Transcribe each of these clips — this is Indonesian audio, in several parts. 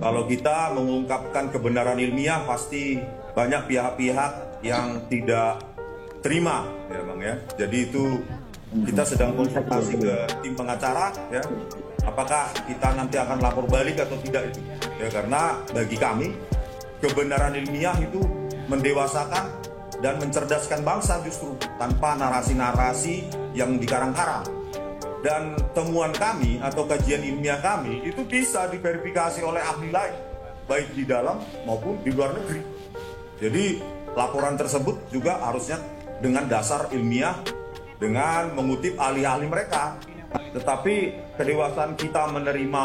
Kalau kita mengungkapkan kebenaran ilmiah pasti banyak pihak-pihak yang tidak terima, ya Bang ya. Jadi itu kita sedang konsultasi ke tim pengacara, ya. Apakah kita nanti akan lapor balik atau tidak itu? Ya karena bagi kami kebenaran ilmiah itu mendewasakan dan mencerdaskan bangsa justru tanpa narasi-narasi yang dikarang-karang. Dan temuan kami atau kajian ilmiah kami itu bisa diverifikasi oleh ahli lain, baik di dalam maupun di luar negeri. Jadi laporan tersebut juga harusnya dengan dasar ilmiah, dengan mengutip ahli-ahli mereka. Tetapi kedewasaan kita menerima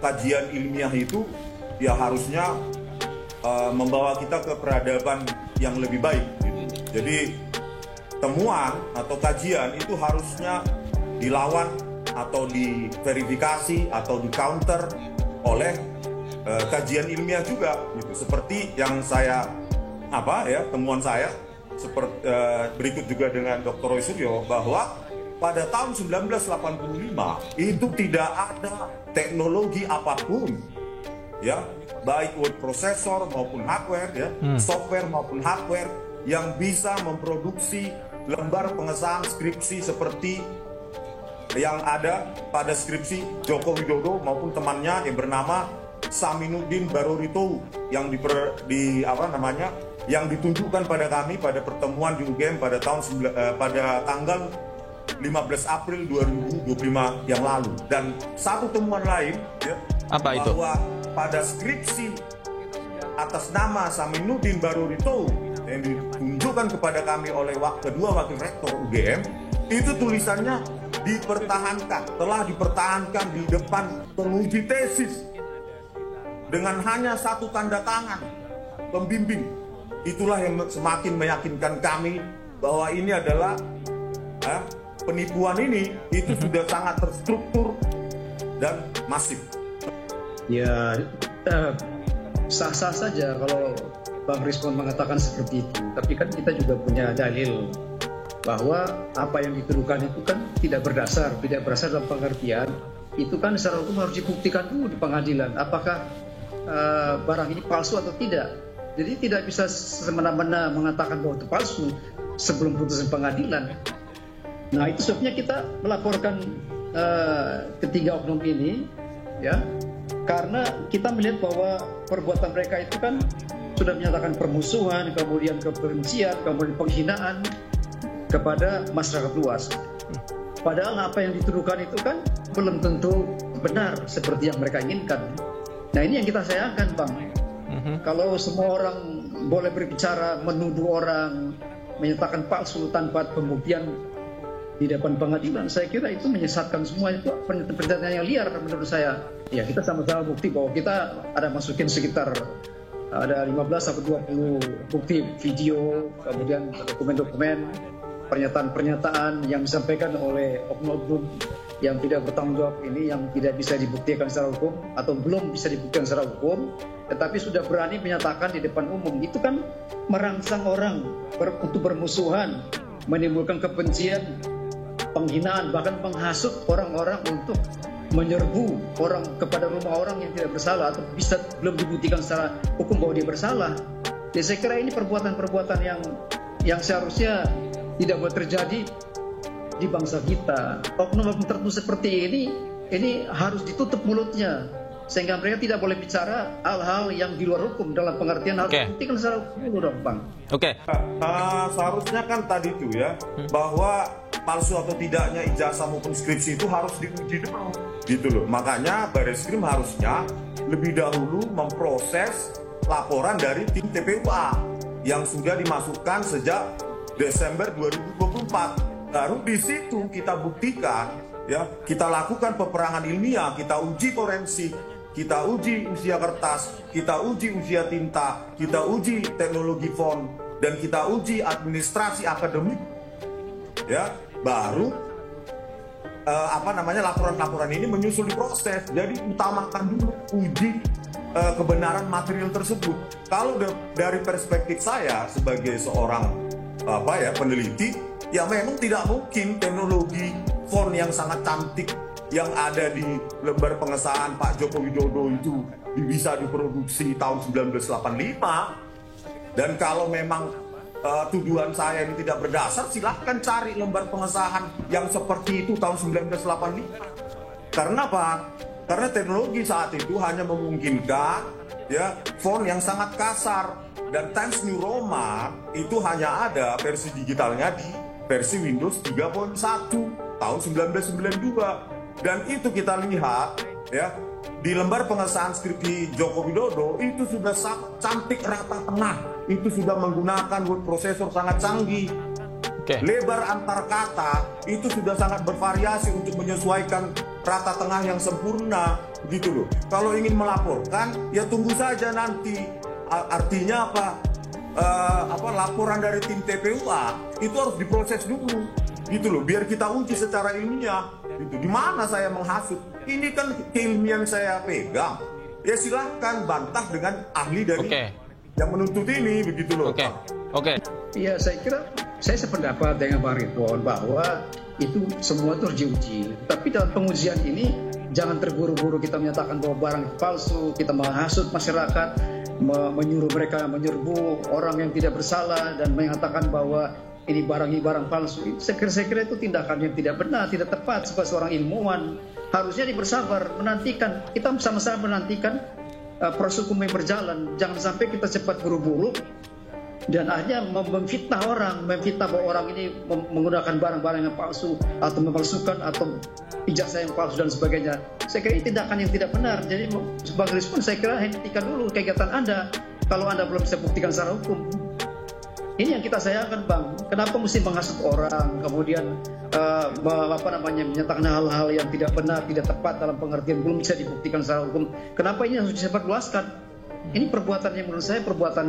kajian ilmiah itu ya harusnya membawa kita ke peradaban yang lebih baik. Gitu. Jadi temuan atau kajian itu harusnya dilawan atau diverifikasi atau di counter oleh kajian ilmiah juga gitu. Seperti yang saya temuan saya seperti berikut juga dengan Dr. Roy Suryo bahwa pada tahun 1985 itu tidak ada teknologi apapun ya, baik word processor maupun hardware ya, software maupun hardware yang bisa memproduksi lembar pengesahan skripsi seperti yang ada pada skripsi Joko Widodo maupun temannya yang bernama Saminuddin Barorito yang yang ditunjukkan pada kami pada pertemuan di UGM pada tanggal 15 April 2025 yang lalu. Dan satu temuan lain ya, apa itu? Bahwa pada skripsi atas nama Saminuddin Barorito yang ditunjukkan kepada kami oleh kedua wakil rektor UGM itu tulisannya telah dipertahankan di depan penguji tesis dengan hanya satu tanda tangan pembimbing. Itulah yang semakin meyakinkan kami bahwa ini adalah penipuan ini itu sudah sangat terstruktur dan masif. Ya sah-sah saja kalau Bang Rizwan mengatakan seperti itu, tapi kan kita juga punya dalil bahwa apa yang dituduhkan itu kan tidak berdasar dalam pengertian itu kan secara hukum harus dibuktikan dulu di pengadilan apakah barang ini palsu atau tidak. Jadi tidak bisa semena-mena mengatakan bahwa itu palsu sebelum putusan pengadilan. Nah itu sebabnya kita melaporkan ketiga oknum ini ya, karena kita melihat bahwa perbuatan mereka itu kan sudah menyatakan permusuhan, kemudian kebencian, kemudian penghinaan kepada masyarakat luas. Padahal apa yang dituduhkan itu kan belum tentu benar seperti yang mereka inginkan. Nah ini yang kita sayangkan Bang. Kalau semua orang boleh berbicara, menuduh orang, menyatakan palsu tanpa pembuktian di depan pengadilan, saya kira itu menyesatkan semua. Itu pernyataan yang liar menurut saya. Ya kita sama-sama bukti bahwa kita ada masukin sekitar ada 15 sampai 20 bukti video, kemudian dokumen-dokumen, pernyataan-pernyataan yang disampaikan oleh oknum yang tidak bertanggung jawab ini, yang tidak bisa dibuktikan secara hukum atau belum bisa dibuktikan secara hukum, tetapi sudah berani menyatakan di depan umum. Itu kan merangsang orang untuk bermusuhan, menimbulkan kebencian, penghinaan, bahkan menghasut orang-orang untuk menyerbu orang kepada rumah orang yang tidak bersalah atau bisa belum dibuktikan secara hukum bahwa dia bersalah. Jadi saya kira ini perbuatan-perbuatan yang seharusnya tidak boleh terjadi di bangsa kita. Oknum tertentu seperti ini harus ditutup mulutnya sehingga mereka tidak boleh bicara hal-hal yang di luar hukum dalam pengertian harus dibuktikan secara hukum dulu dong Bang. Seharusnya kan tadi itu ya bahwa palsu atau tidaknya ijazah maupun skripsi itu harus diuji dulu gitu loh. Makanya Bareskrim harusnya lebih dahulu memproses laporan dari tim TPUA yang sudah dimasukkan sejak Desember 2024. Baru di situ kita buktikan ya, kita lakukan peperangan ilmiah, kita uji forensik, kita uji usia kertas, kita uji usia tinta, kita uji teknologi font, dan kita uji administrasi akademik ya, baru laporan-laporan ini menyusul di proses. Jadi utamakan dulu uji kebenaran material tersebut. Kalau dari perspektif saya sebagai seorang peneliti, ya memang tidak mungkin teknologi font yang sangat cantik yang ada di lembar pengesahan Pak Joko Widodo itu bisa diproduksi tahun 1985. Dan kalau memang tuduhan saya ini tidak berdasar, silahkan cari lembar pengesahan yang seperti itu tahun 1985. Karena apa? Karena teknologi saat itu hanya memungkinkan ya font yang sangat kasar, dan Times New Roman itu hanya ada versi digitalnya di versi Windows 3.1 tahun 1992. Dan itu kita lihat ya di lembar pengesahan skripsi Joko Widodo itu sudah cantik rata tengah, itu sudah menggunakan word processor sangat canggih. Lebar antar kata itu sudah sangat bervariasi untuk menyesuaikan rata tengah yang sempurna gitu loh. Kalau ingin melaporkan ya tunggu saja nanti. Artinya apa laporan dari tim TPUA itu harus diproses dulu gitu loh, biar kita uji secara ilmiah gitu. Di mana saya menghasut? Ini kan keilmian saya pegang. Ya silahkan bantah dengan ahli dari yang menuntut ini begitu loh. Iya, saya kira saya sependapat dengan Bang Ridwan bahwa itu semua itu harus diuji. Tapi dalam pengujian ini jangan terburu-buru kita menyatakan bahwa barang palsu, kita menghasut masyarakat, menyuruh mereka menyerbu orang yang tidak bersalah dan mengatakan bahwa ini barang palsu. Saya kira itu tindakan yang tidak benar, tidak tepat. Sebagai seorang ilmuwan harusnya bersabar, menantikan, kita sama-sama menantikan proses hukum yang berjalan. Jangan sampai kita cepat buru-buru dan hanya memfitnah orang, bahwa orang ini menggunakan barang-barang yang palsu atau memalsukan atau ijazah yang palsu dan sebagainya. Saya kira ini tindakan yang tidak benar. Jadi sebagai respon saya kira hentikan dulu kegiatan Anda kalau Anda belum bisa buktikan secara hukum. Ini yang kita sayangkan, Bang. Kenapa mesti menghasut orang, kemudian menyatakan hal-hal yang tidak benar, tidak tepat dalam pengertian belum bisa dibuktikan secara hukum. Kenapa ini harus disebarluaskan? Ini perbuatan yang menurut saya perbuatan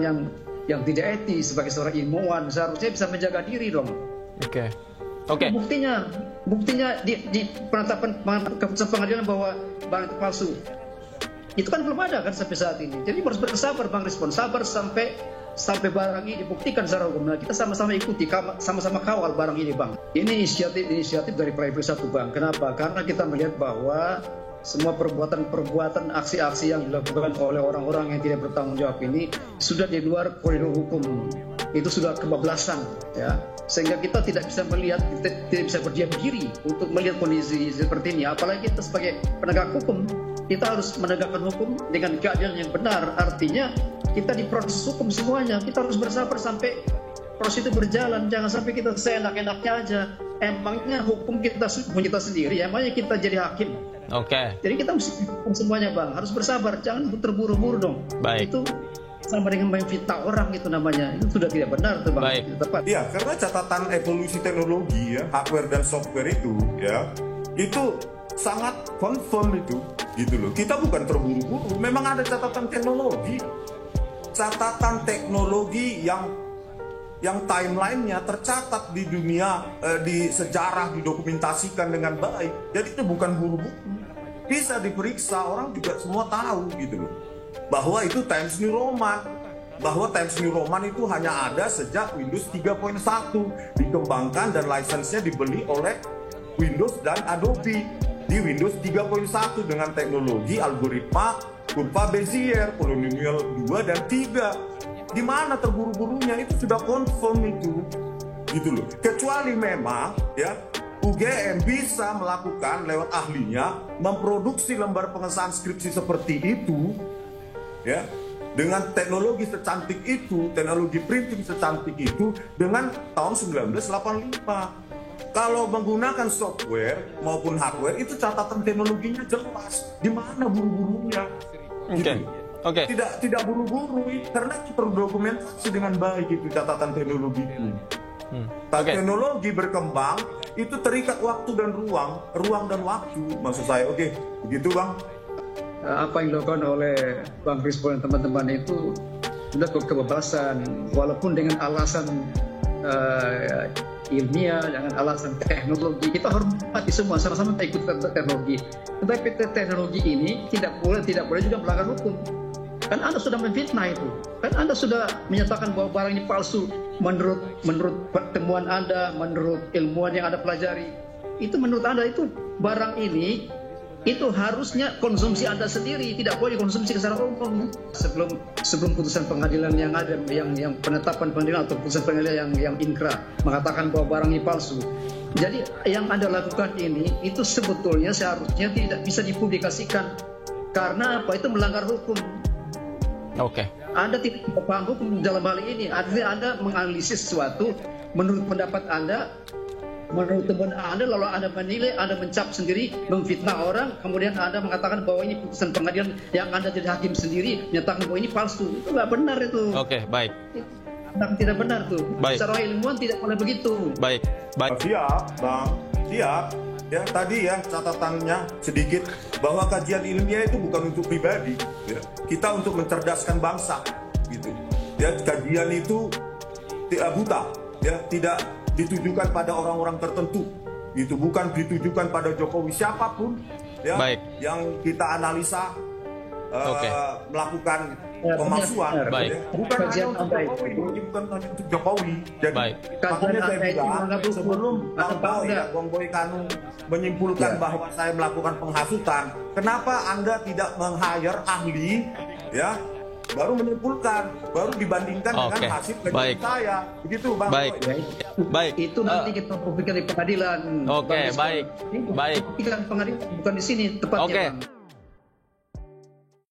yang tidak etis sebagai seorang ilmuwan. Seharusnya bisa menjaga diri dong. Buktinya di penetapan keputusan pengadilan bahwa barang itu palsu. Itu kan belum ada kan sampai saat ini. Jadi harus bersabar, Bang Rizwan. Sabar sampai barang ini dibuktikan secara hukum. Nah, kita sama-sama ikuti, sama-sama kawal barang ini, Bang. Ini inisiatif dari Private Satu, Bang. Kenapa? Karena kita melihat bahwa semua perbuatan, aksi-aksi yang dilakukan oleh orang-orang yang tidak bertanggung jawab ini sudah di luar koridor hukum. Itu sudah kebablasan, ya. Sehingga kita tidak bisa melihat, tidak bisa berdiam diri untuk melihat kondisi seperti ini. Apalagi kita sebagai penegak hukum, kita harus menegakkan hukum dengan keadilan yang benar. Artinya kita diproses hukum semuanya. Kita harus bersabar sampai proses itu berjalan. Jangan sampai kita seenak-enaknya aja. Emangnya hukum kita sendiri, emangnya kita jadi hakim. Jadi kita mesti semuanya, Bang. Harus bersabar, jangan terburu-buru dong. Baik. Itu sama dengan memfitnah orang itu namanya. Itu sudah tidak benar tuh, Bang. Tidak tepat. Iya, karena catatan evolusi teknologi ya, hardware dan software itu ya, itu sangat confirm itu gitu loh. Kita bukan terburu-buru, memang ada catatan teknologi. Catatan teknologi yang timelinenya tercatat di dunia, di sejarah, didokumentasikan dengan baik. Jadi itu bukan buru-buru, bisa diperiksa, orang juga semua tahu gitu loh, bahwa itu Times New Roman, bahwa Times New Roman itu hanya ada sejak Windows 3.1 dikembangkan dan lisensinya dibeli oleh Windows dan Adobe di Windows 3.1 dengan teknologi algoritma kurva Bezier, polinomial 2 dan 3. Di mana terburu-burunya? Itu sudah confirm itu gitu loh. Kecuali memang ya UGM bisa melakukan lewat ahlinya memproduksi lembar pengesahan skripsi seperti itu ya, dengan teknologi secantik itu, teknologi printing secantik itu dengan tahun 1985. Kalau menggunakan software maupun hardware itu catatan teknologinya jelas. Di mana buru-burunya? Gitu. Tidak buru-buru karena terdokumentasi dengan baik itu catatan teknologi itu. Teknologi berkembang itu terikat waktu dan ruang dan waktu. Maksud saya, begitu, Bang. Apa yang dilakukan oleh Bang Rizwan dan teman-teman itu sudah kebebasan, walaupun dengan alasan ilmiah, dengan alasan teknologi. Kita hormati semua, sama-sama kita ikut teknologi. Tetapi teknologi ini tidak boleh juga melanggar hukum. Kan Anda sudah memfitnah itu. Kan Anda sudah menyatakan bahwa barang ini palsu menurut pertemuan Anda, menurut ilmuwan yang Anda pelajari. itu menurut Anda itu barang ini itu harusnya konsumsi Anda sendiri, tidak boleh konsumsi secara umum. Sebelum putusan pengadilan yang ada, yang penetapan pengadilan atau putusan pengadilan yang inkrah mengatakan bahwa barang ini palsu. Jadi yang Anda lakukan ini itu sebetulnya seharusnya tidak bisa dipublikasikan karena apa? Itu melanggar hukum. Oke. Anda tidak paham hukum dalam hal ini. Artinya Anda menganalisis sesuatu menurut pendapat Anda, menurut teman Anda, lalu Anda menilai, Anda mencap sendiri, memfitnah orang, kemudian Anda mengatakan bahwa ini putusan pengadilan yang Anda jadi hakim sendiri, menyatakan bahwa ini palsu. Itu nggak benar itu. Oke, baik. Tidak benar tuh. Baik. Secara ilmuwan tidak boleh begitu. Baik. Siap, Bang. Siap. Ya, tadi ya catatannya sedikit bahwa kajian ilmiah itu bukan untuk pribadi. Ya. Kita untuk mencerdaskan bangsa, gitu. Ya, kajian itu tidak buta, ya, tidak ditujukan pada orang-orang tertentu, gitu, bukan ditujukan pada Jokowi siapapun, ya, baik, yang kita analisa melakukan pemalsuan, baik, ya. Bukan hanya untuk Jokowi, bukan hanya untuk Jokowi. Jadi, baik, makanya saya bilang sebelum Bang Boy Kanu menyimpulkan bahwa saya melakukan penghasutan, kenapa Anda tidak meng-hire ahli, ya? Baru menyimpulkan, baru dibandingkan dengan hasil kajian saya. Begitu, Bang. Baik. Baik. Itu nanti kita publikkan di pengadilan. Oke, baik. Baik. Publikkan pengadilan bukan di sini tepatnya. Oke. Bang.